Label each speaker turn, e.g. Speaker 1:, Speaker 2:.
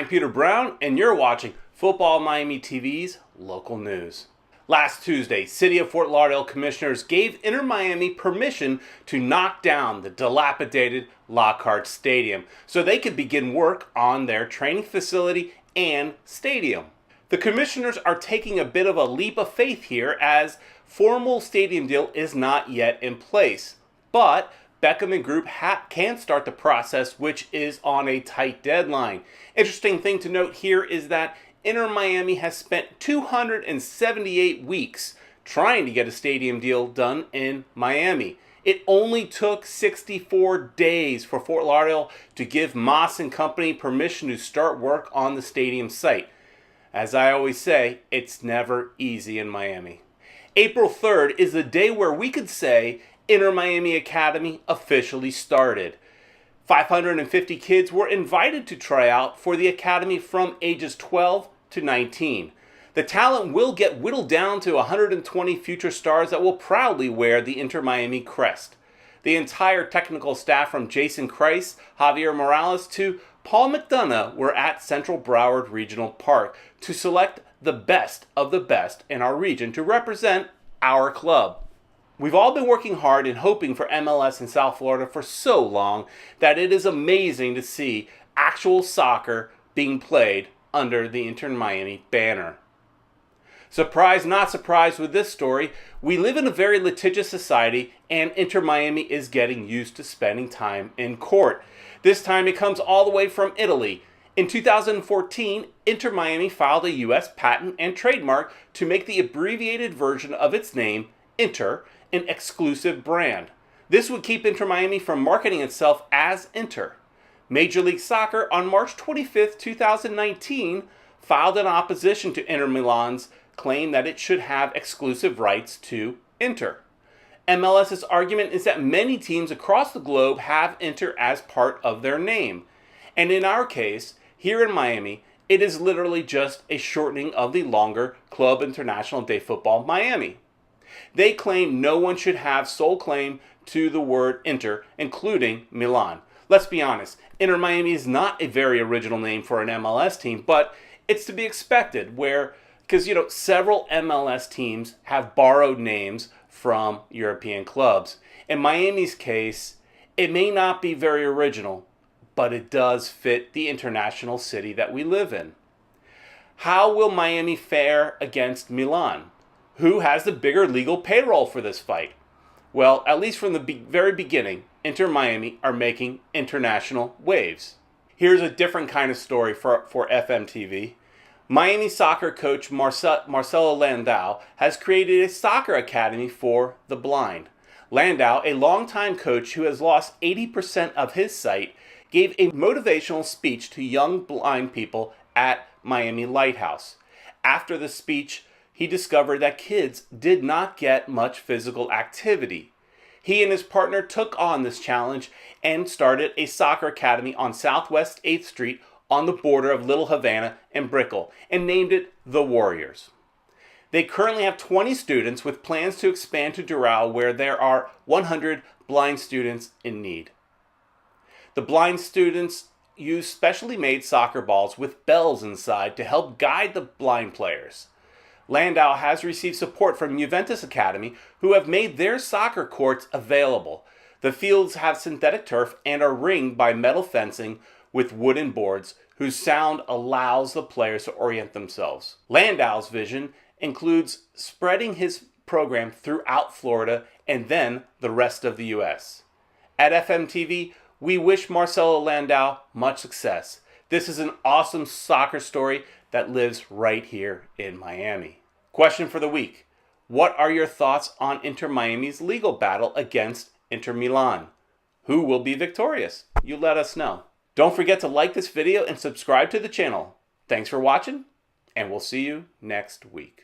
Speaker 1: I'm Peter Brown, and you're watching Futbol Miami TV's local news. Last Tuesday, City of Fort Lauderdale commissioners gave Inter Miami permission to knock down the dilapidated Lockhart Stadium so they could begin work on their training facility and stadium. The commissioners are taking a bit of a leap of faith here as formal stadium deal is not yet in place, but Beckham and Group can start the process, which is on a tight deadline. Interesting thing to note here is that Inter Miami has spent 278 weeks trying to get a stadium deal done in Miami. It only took 64 days for Fort Lauderdale to give Moss and Company permission to start work on the stadium site. As I always say, it's never easy in Miami. April 3rd is the day where we could say Inter Miami Academy officially started. 550 kids were invited to try out for the academy from ages 12 to 19. The talent will get whittled down to 120 future stars that will proudly wear the Inter Miami crest. The entire technical staff from Jason Kreis, Javier Morales to Paul McDonough were at Central Broward Regional Park to select the best of the best in our region to represent our club. We've all been working hard and hoping for MLS in South Florida for so long that it is amazing to see actual soccer being played under the Inter Miami banner. Surprise, not surprised with this story, we live in a very litigious society and Inter Miami is getting used to spending time in court. This time it comes all the way from Italy. In 2014, Inter Miami filed a US Patent and Trademark to make the abbreviated version of its name, Inter, an exclusive brand. This would keep Inter Miami from marketing itself as Inter. Major League Soccer on March 25, 2019, filed an opposition to Inter Milan's claim that it should have exclusive rights to Inter. MLS's argument is that many teams across the globe have Inter as part of their name. And in our case, here in Miami, it is literally just a shortening of the longer Club International de Futbol Miami. They claim no one should have sole claim to the word Inter, including Milan. Let's be honest, Inter Miami is not a very original name for an MLS team, but it's to be expected because several MLS teams have borrowed names from European clubs. In Miami's case, it may not be very original, but it does fit the international city that we live in. How will Miami fare against Milan? Who has the bigger legal payroll for this fight? Well, at least from the very beginning, Inter Miami are making international waves. Here's a different kind of story for FMTV. Miami soccer coach Marcelo Landau has created a soccer academy for the blind. Landau, a longtime coach who has lost 80% of his sight, gave a motivational speech to young blind people at Miami Lighthouse. After the speech, he discovered that kids did not get much physical activity. He and his partner took on this challenge and started a soccer academy on Southwest 8th Street on the border of Little Havana and Brickell and named it The Warriors. They currently have 20 students with plans to expand to Doral where there are 100 blind students in need. The blind students use specially made soccer balls with bells inside to help guide the blind players. Landau has received support from Juventus Academy, who have made their soccer courts available. The fields have synthetic turf and are ringed by metal fencing with wooden boards, whose sound allows the players to orient themselves. Landau's vision includes spreading his program throughout Florida and then the rest of the U.S. At FMTV, we wish Marcelo Landau much success. This is an awesome soccer story that lives right here in Miami. Question for the week. What are your thoughts on Inter Miami's legal battle against Inter Milan? Who will be victorious? You let us know. Don't forget to like this video and subscribe to the channel. Thanks for watching, and we'll see you next week.